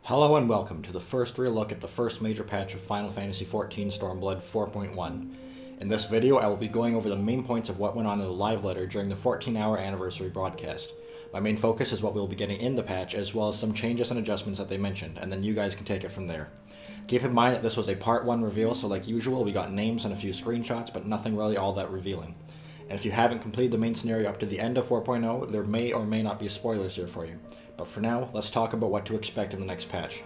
Hello and welcome to the first real look at the first major patch of Final Fantasy XIV Stormblood 4.1. In this video, I will be going over the main points of what went on in the live letter during the 14-hour anniversary broadcast. My main focus is what we will be getting in the patch, as well as some changes and adjustments that they mentioned, and then you guys can take it from there. Keep in mind that this was a part 1 reveal, so like usual, we got names and a few screenshots, but nothing really all that revealing. And if you haven't completed the main scenario up to the end of 4.0, there may or may not be spoilers here for you. But for now, let's talk about what to expect in the next patch.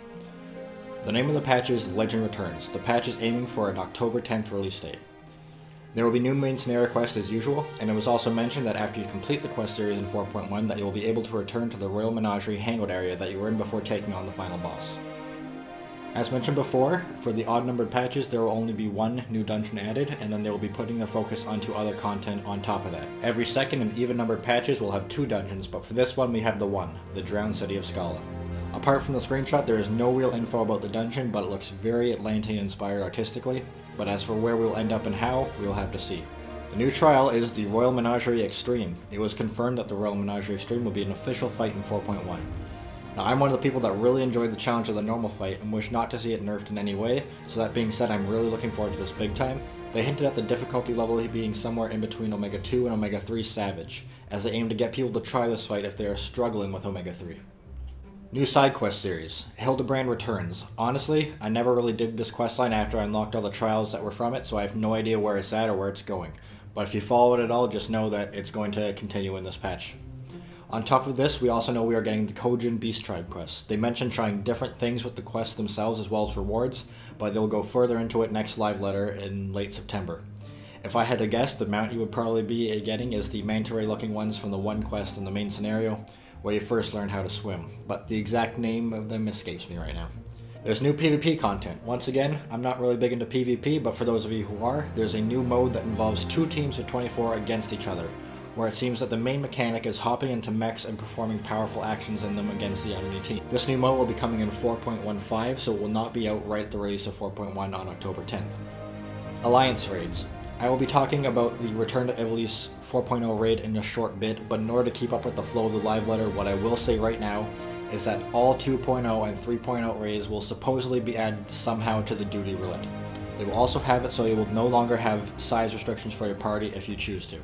The name of the patch is Legend Returns. The patch is aiming for an October 10th release date. There will be new main scenario quests as usual, and it was also mentioned that after you complete the quest series in 4.1 that you will be able to return to the Royal Menagerie hangout area that you were in before taking on the final boss. As mentioned before, for the odd-numbered patches there will only be one new dungeon added, and then they will be putting their focus onto other content on top of that. Every second and even-numbered patches will have 2 dungeons, but for this one we have the Drowned City of Scala. Apart from the screenshot, there is no real info about the dungeon, but it looks very Atlantean-inspired artistically, but as for where we will end up and how, we will have to see. The new trial is the Royal Menagerie Extreme. It was confirmed that the Royal Menagerie Extreme will be an official fight in 4.1. Now, I'm one of the people that really enjoyed the challenge of the normal fight and wish not to see it nerfed in any way, so that being said, I'm really looking forward to this big time. They hinted at the difficulty level being somewhere in between Omega 2 and Omega 3 Savage, as they aim to get people to try this fight if they are struggling with Omega 3. New side quest series, Hildebrand Returns. Honestly, I never really did this questline after I unlocked all the trials that were from it, so I have no idea where it's at or where it's going. But if you follow it at all, just know that it's going to continue in this patch. On top of this, we also know we are getting the Kojin Beast Tribe quests. They mentioned trying different things with the quests themselves as well as rewards, but they'll go further into it next live letter in late September. If I had to guess, the mount you would probably be getting is the manta ray looking ones from the one quest in the main scenario, where you first learn how to swim, but the exact name of them escapes me right now. There's new PvP content. Once again, I'm not really big into PvP, but for those of you who are, there's a new mode that involves 2 teams of 24 against each other, where it seems that the main mechanic is hopping into mechs and performing powerful actions in them against the enemy team. This new mode will be coming in 4.15, so it will not be out right at the release of 4.1 on October 10th. Alliance raids. I will be talking about the Return to Ivalice 4.0 raid in a short bit, but in order to keep up with the flow of the live letter, what I will say right now is that all 2.0 and 3.0 raids will supposedly be added somehow to the duty roulette. They will also have it so you will no longer have size restrictions for your party if you choose to.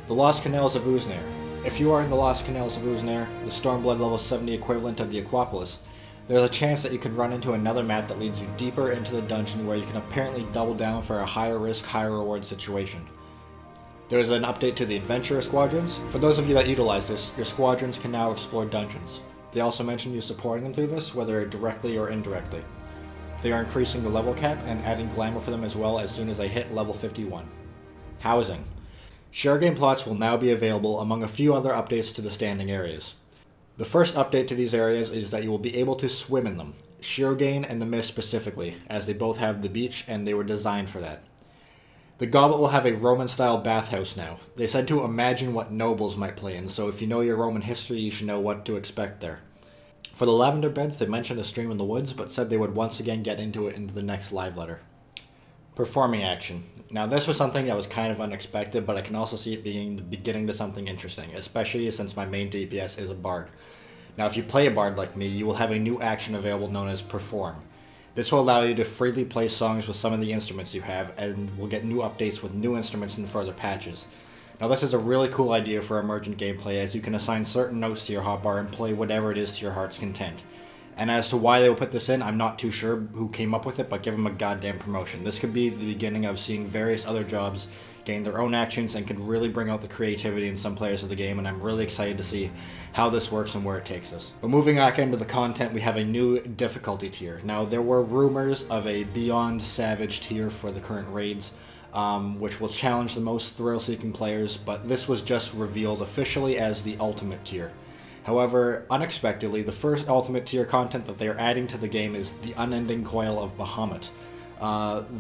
The Lost Canals of Uznair. If you are in the Lost Canals of Uznair, the Stormblood level 70 equivalent of the Aquapolis, there's a chance that you can run into another map that leads you deeper into the dungeon where you can apparently double down for a higher risk, higher reward situation. There is an update to the Adventurer Squadrons. For those of you that utilize this, your squadrons can now explore dungeons. They also mention you supporting them through this, whether directly or indirectly. They are increasing the level cap and adding glamour for them as well as soon as they hit level 51. Housing. Share game plots will now be available among a few other updates to the standing areas. The first update to these areas is that you will be able to swim in them, Shirogane and the Mist specifically, as they both have the beach and they were designed for that. The Goblet will have a Roman-style bathhouse now. They said to imagine what nobles might play in, so if you know your Roman history, you should know what to expect there. For the Lavender Beds, they mentioned a stream in the woods, but said they would once again get into it into the next live letter. Performing action. Now this was something that was kind of unexpected, but I can also see it being the beginning to something interesting, especially since my main DPS is a bard. Now if you play a bard like me, you will have a new action available known as Perform. This will allow you to freely play songs with some of the instruments you have, and will get new updates with new instruments in further patches. Now this is a really cool idea for emergent gameplay, as you can assign certain notes to your hotbar and play whatever it is to your heart's content. And as to why they will put this in, I'm not too sure who came up with it, but give them a goddamn promotion. This could be the beginning of seeing various other jobs getting their own actions and could really bring out the creativity in some players of the game, and I'm really excited to see how this works and where it takes us. But moving back into the content, we have a new difficulty tier. Now, there were rumors of a Beyond Savage tier for the current raids, which will challenge the most thrill-seeking players, but this was just revealed officially as the Ultimate tier. However, unexpectedly, the first Ultimate tier content that they are adding to the game is the Unending Coil of Bahamut.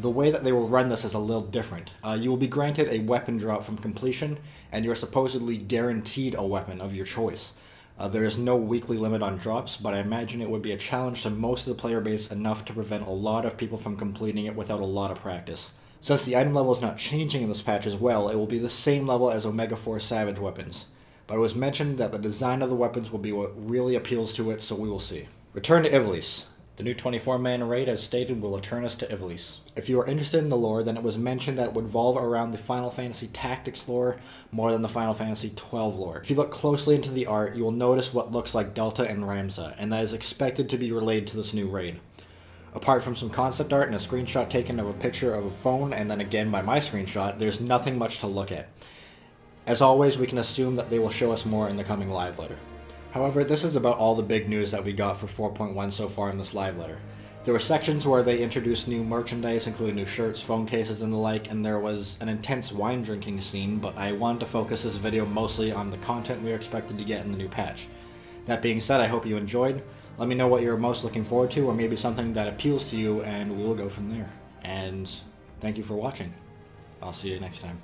The way that they will run this is a little different. You will be granted a weapon drop from completion, and you are supposedly guaranteed a weapon of your choice. There is no weekly limit on drops, but I imagine it would be a challenge to most of the player base enough to prevent a lot of people from completing it without a lot of practice. Since the item level is not changing in this patch as well, it will be the same level as Omega 4 Savage weapons. But it was mentioned that the design of the weapons will be what really appeals to it, so we will see. Return to Ivalice. The new 24-man raid, as stated, will return us to Ivalice. If you are interested in the lore, then it was mentioned that it would revolve around the Final Fantasy Tactics lore more than the Final Fantasy XII lore. If you look closely into the art, you will notice what looks like Delta and Ramza, and that is expected to be related to this new raid. Apart from some concept art and a screenshot taken of a picture of a phone, and then again by my screenshot, there's nothing much to look at. As always, we can assume that they will show us more in the coming live letter. However, this is about all the big news that we got for 4.1 so far in this live letter. There were sections where they introduced new merchandise, including new shirts, phone cases, and the like, and there was an intense wine drinking scene, but I wanted to focus this video mostly on the content we are expected to get in the new patch. That being said, I hope you enjoyed. Let me know what you're most looking forward to, or maybe something that appeals to you, and we will go from there. And thank you for watching. I'll see you next time.